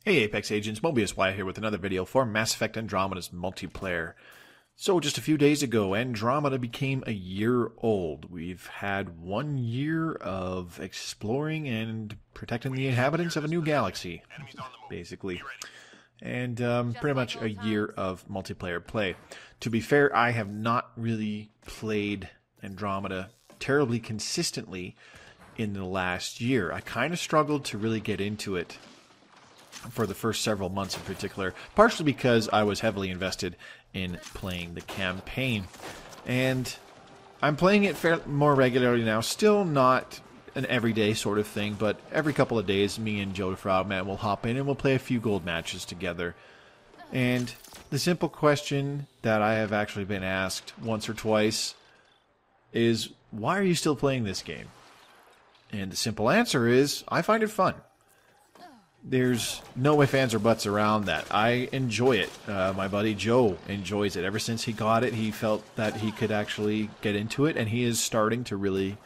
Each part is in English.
Hey Apex Agents, Mobius Y here with another video for Mass Effect Andromeda's multiplayer. So just a few days ago, Andromeda became a year old. We've had 1 year of exploring and protecting the inhabitants of a new galaxy, basically. And pretty much a year of multiplayer play. To be fair, I have not really played Andromeda terribly consistently in the last year. I kind of struggled to really get into it for the first several months in particular, partially because I was heavily invested in playing the campaign. And I'm playing it more regularly now, still not an everyday sort of thing, but every couple of days, me and Joe the Frogman will hop in and we'll play a few gold matches together. And the simple question that I have actually been asked once or twice is, why are you still playing this game? And the simple answer is, I find it fun. There's no ifs, ands, or buts around that. I enjoy it. My buddy Joe enjoys it. Ever since he got it, he felt that he could actually get into it, and he is starting to really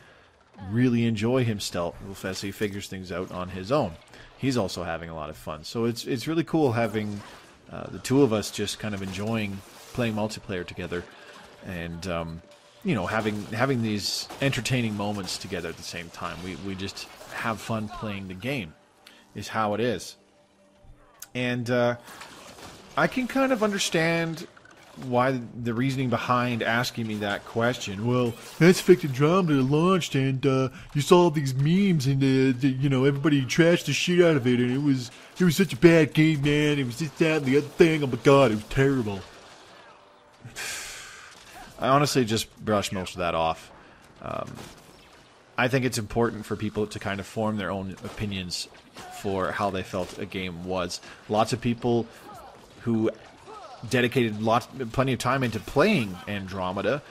enjoy himself as he figures things out on his own. He's also having a lot of fun. So it's really cool having the two of us just kind of enjoying playing multiplayer together, and you know, having these entertaining moments together at the same time. We just have fun playing the game. Is how it is. And I can kind of understand why the reasoning behind asking me that question. Well, Mass Effect Andromeda launched, and you saw all these memes, and you know, everybody trashed the shit out of it, and it was such a bad game, man. It was just that and the other thing. Oh my god, it was terrible. I honestly just brushed most of that off. I think it's important for people to kind of form their own opinions for how they felt a game was. Lots of people who dedicated plenty of time into playing Andromeda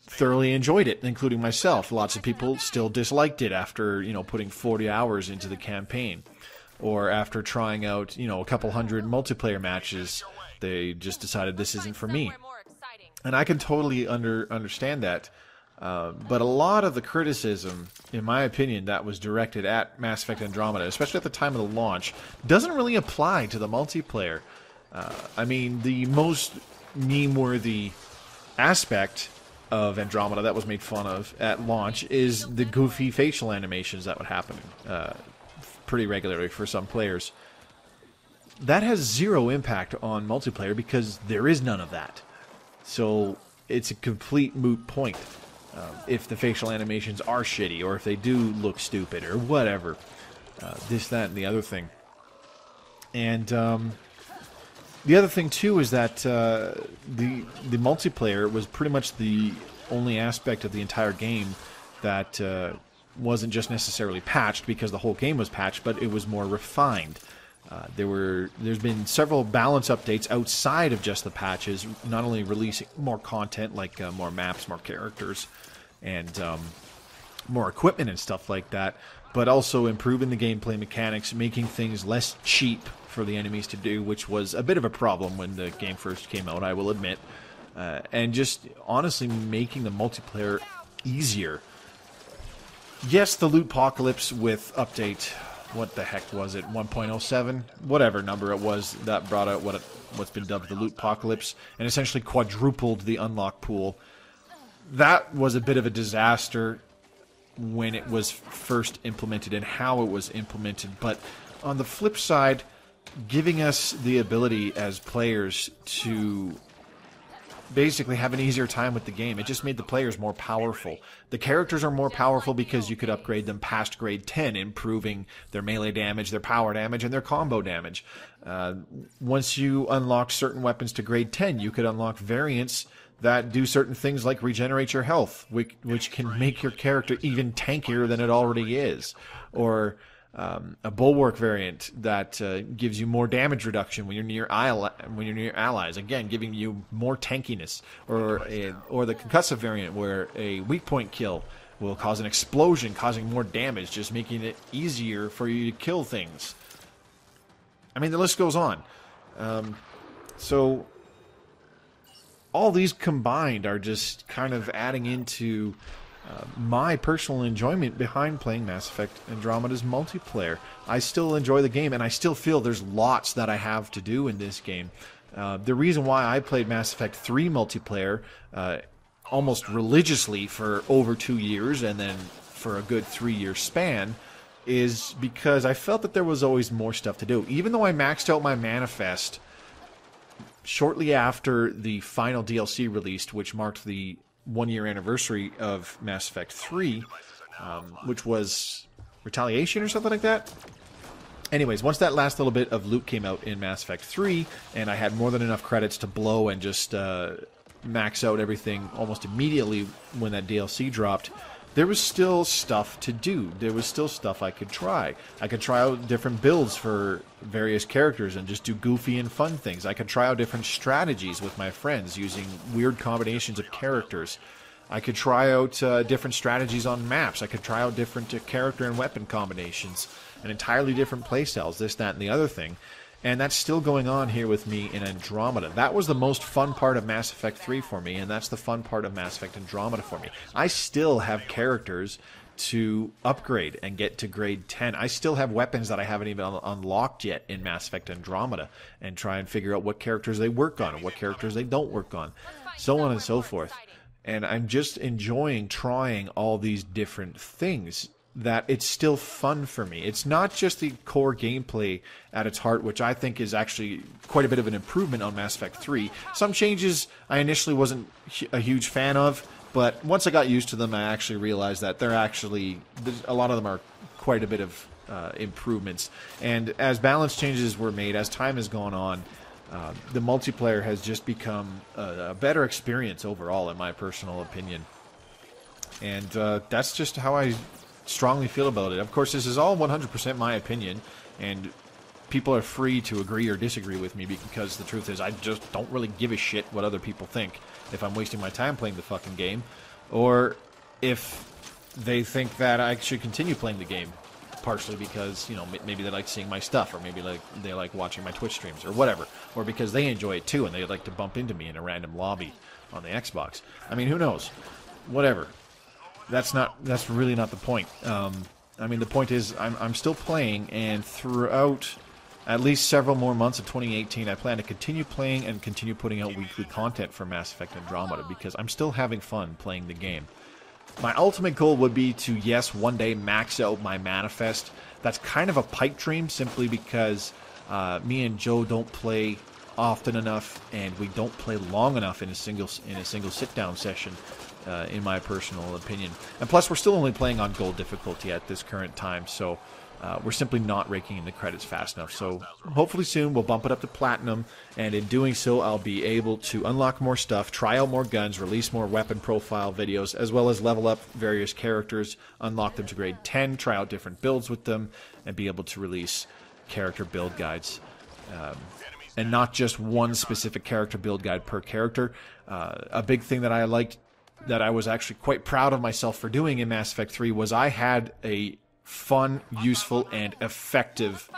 thoroughly enjoyed it, including myself. Lots of people still disliked it after, you know, putting 40 hours into the campaign, or after trying out, you know, a couple hundred multiplayer matches. They just decided this isn't for me, and I can totally understand that. But a lot of the criticism, in my opinion, that was directed at Mass Effect Andromeda, especially at the time of the launch, doesn't really apply to the multiplayer. I mean, the most meme-worthy aspect of Andromeda that was made fun of at launch is the goofy facial animations that would happen pretty regularly for some players. That has zero impact on multiplayer because there is none of that. So it's a complete moot point. If the facial animations are shitty, or if they do look stupid, or whatever. This, that, and the other thing. And the other thing, too, is that the multiplayer was pretty much the only aspect of the entire game that wasn't just necessarily patched, because the whole game was patched, but it was more refined. There's been several balance updates outside of just the patches, not only releasing more content, like more maps, more characters, and more equipment and stuff like that, but also improving the gameplay mechanics, making things less cheap for the enemies to do, which was a bit of a problem when the game first came out, I will admit, and just honestly making the multiplayer easier. Yes, the loot apocalypse with update, what the heck was it, 1.07? Whatever number it was that brought out what's been dubbed the loot apocalypse, and essentially quadrupled the unlock pool. That was a bit of a disaster when it was first implemented and how it was implemented, but on the flip side, giving us the ability as players to basically have an easier time with the game. It just made the players more powerful. The characters are more powerful because you could upgrade them past grade 10, improving their melee damage, their power damage, and their combo damage. Once you unlock certain weapons to grade 10, you could unlock variants that do certain things like regenerate your health, which can make your character even tankier than it already is. Or a bulwark variant that gives you more damage reduction when you're near allies, again giving you more tankiness, or the concussive variant where a weak point kill will cause an explosion, causing more damage, just making it easier for you to kill things. I mean, the list goes on. So all these combined are just kind of adding into my personal enjoyment behind playing Mass Effect Andromeda's multiplayer. I still enjoy the game, and I still feel there's lots that I have to do in this game. The reason why I played Mass Effect 3 multiplayer almost religiously for over 2 years, and then for a good 3-year span, is because I felt that there was always more stuff to do. Even though I maxed out my manifest shortly after the final DLC released, which marked the 1-year anniversary of Mass Effect 3, which was Retaliation or something like that. Anyways, once that last little bit of loot came out in Mass Effect 3, and I had more than enough credits to blow and just max out everything almost immediately when that DLC dropped, there was still stuff to do. There was still stuff I could try. I could try out different builds for various characters and just do goofy and fun things. I could try out different strategies with my friends using weird combinations of characters. I could try out different strategies on maps. I could try out different character and weapon combinations and entirely different playstyles, this, that, and the other thing. And that's still going on here with me in Andromeda. That was the most fun part of Mass Effect 3 for me, and that's the fun part of Mass Effect Andromeda for me. I still have characters to upgrade and get to grade 10. I still have weapons that I haven't even unlocked yet in Mass Effect Andromeda, and try and figure out what characters they work on and what characters they don't work on, so on and so forth. And I'm just enjoying trying all these different things, that it's still fun for me. It's not just the core gameplay at its heart, which I think is actually quite a bit of an improvement on Mass Effect 3. Some changes I initially wasn't a huge fan of, but once I got used to them, I actually realized that they're actually, a lot of them are quite a bit of improvements. And as balance changes were made, as time has gone on, the multiplayer has just become a better experience overall, in my personal opinion. And that's just how I strongly feel about it. Of course, this is all 100% my opinion, and people are free to agree or disagree with me, because the truth is I just don't really give a shit what other people think if I'm wasting my time playing the fucking game, or if they think that I should continue playing the game, partially because, you know, maybe they like seeing my stuff, or maybe they like watching my Twitch streams, or whatever, or because they enjoy it too and they like to bump into me in a random lobby on the Xbox. I mean, who knows? Whatever. That's really not the point. I mean, the point is I'm still playing, and throughout at least several more months of 2018, I plan to continue playing and continue putting out weekly content for Mass Effect Andromeda, because I'm still having fun playing the game. My ultimate goal would be to, yes, one day max out my manifest. That's kind of a pipe dream, simply because me and Joe don't play often enough, and we don't play long enough in a single sit-down session, in my personal opinion. And plus, we're still only playing on gold difficulty at this current time, so we're simply not raking in the credits fast enough. So hopefully soon we'll bump it up to platinum, and in doing so I'll be able to unlock more stuff, try out more guns, release more weapon profile videos, as well as level up various characters, unlock them to grade 10, try out different builds with them, and be able to release character build guides. And not just one specific character build guide per character. A big thing that I liked, that I was actually quite proud of myself for doing in Mass Effect 3, was I had a fun, useful, and effective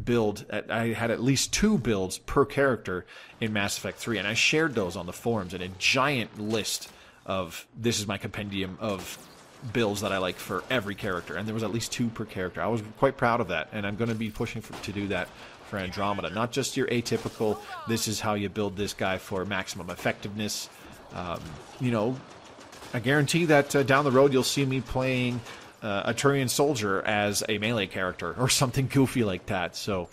build. I had at least 2 builds per character in Mass Effect 3, and I shared those on the forums in a giant list of, this is my compendium of builds that I like for every character, and there was at least 2 per character. I was quite proud of that, and I'm going to be pushing to do that for Andromeda. Not just your atypical, this is how you build this guy for maximum effectiveness. You know, I guarantee that down the road you'll see me playing a Turian soldier as a melee character or something goofy like that. So,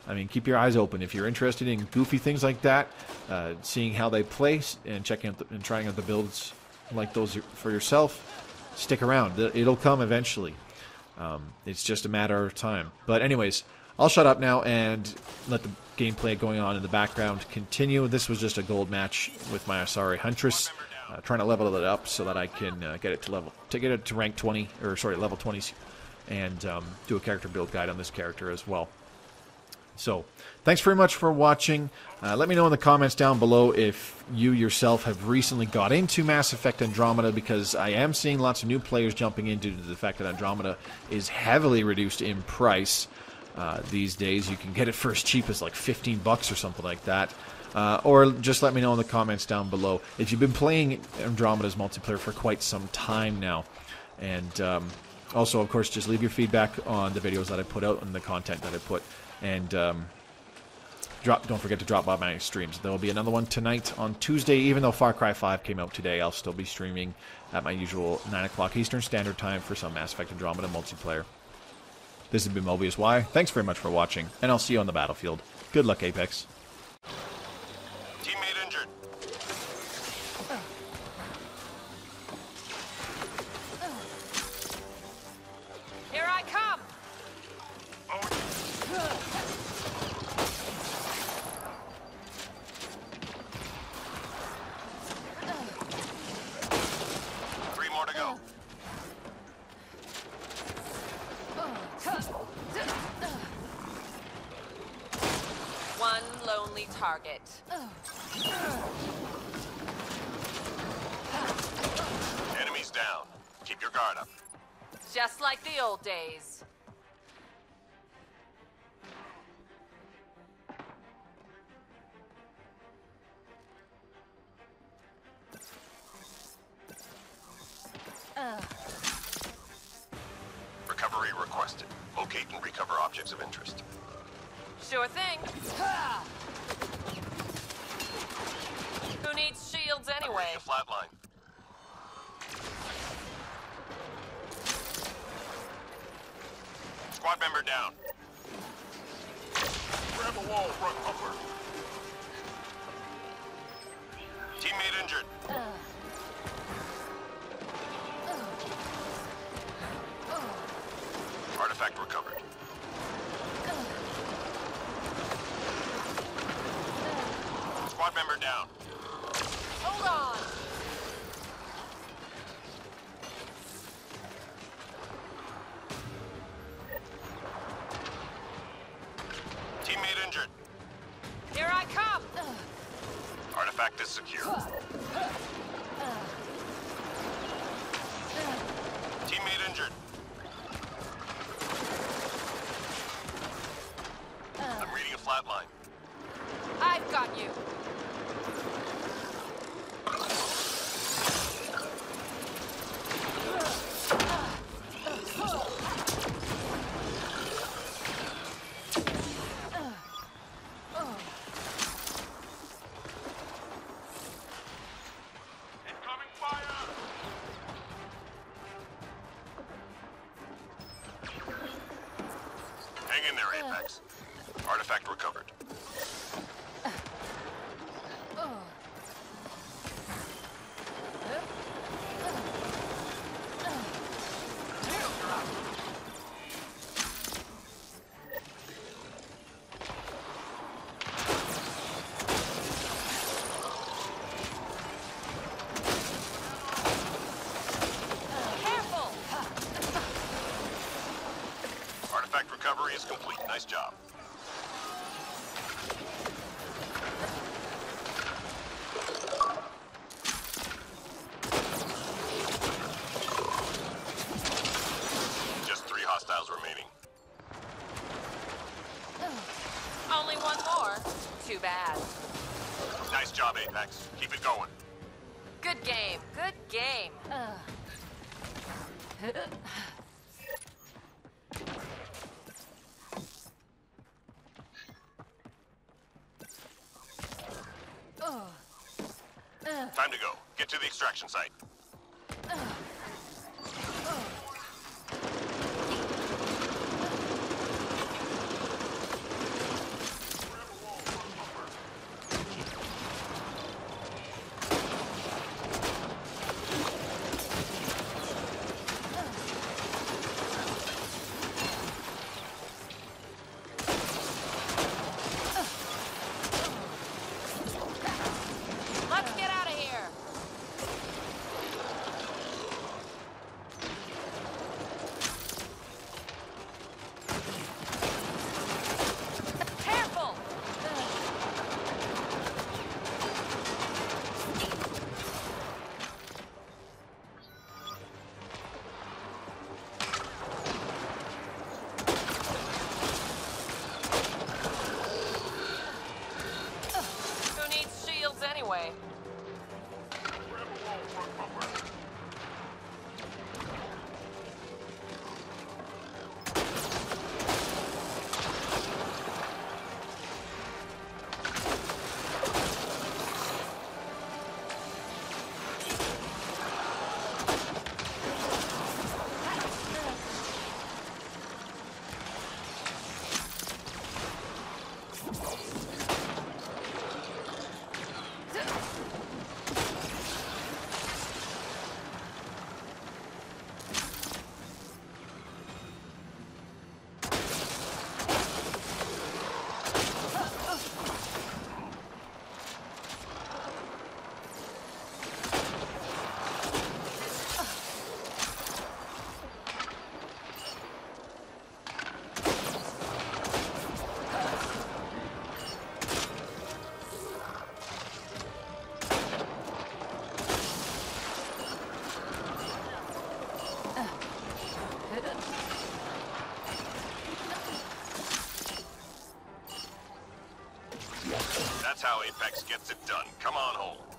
I mean, keep your eyes open if you're interested in goofy things like that, seeing how they play and checking out and trying out the builds like those for yourself. Stick around; it'll come eventually. It's just a matter of time. But anyways, I'll shut up now and let the gameplay going on in the background continue. This was just a gold match with my Asari Huntress, trying to level it up so that I can get it to rank 20, or sorry, level 20s, and do a character build guide on this character as well. So, thanks very much for watching. Let me know in the comments down below if you yourself have recently got into Mass Effect Andromeda, because I am seeing lots of new players jumping in due to the fact that Andromeda is heavily reduced in price. These days you can get it for as cheap as like $15 or something like that. Or just let me know in the comments down below if you've been playing Andromeda's multiplayer for quite some time now. And also, of course, just leave your feedback on the videos that I put out and the content that I put. And don't forget to drop by my streams. There will be another one tonight on Tuesday. Even though Far Cry 5 came out today, I'll still be streaming at my usual 9 o'clock Eastern Standard Time for some Mass Effect Andromeda multiplayer. This has been Mobius Y. Thanks very much for watching, and I'll see you on the battlefield. Good luck, Apex. Teammate injured. Here I come! Three more to go. One lonely target. Enemies down. Keep your guard up. Just like the old days. Recovery requested. Locate and recover objects of interest. Sure thing. Who needs shields anyway? A flatline. Squad member down. Grab a wall, run upward. Teammate injured. Artifact recovered. Squad member down. Hold on! Teammate injured. Here I come! Artifact is secure. Teammate injured. I'm reading a flatline. I've got you! Incoming fire! Hang in there, Apex. Artifact recovered. Careful! Artifact recovery is complete. Nice job. Just 3 hostiles remaining. Only one more. Too bad. Nice job, Apex. Keep it going. Good game. Good game. Time to go. Get to the extraction site. Let's get out of here! That's how Apex gets it done. Come on home.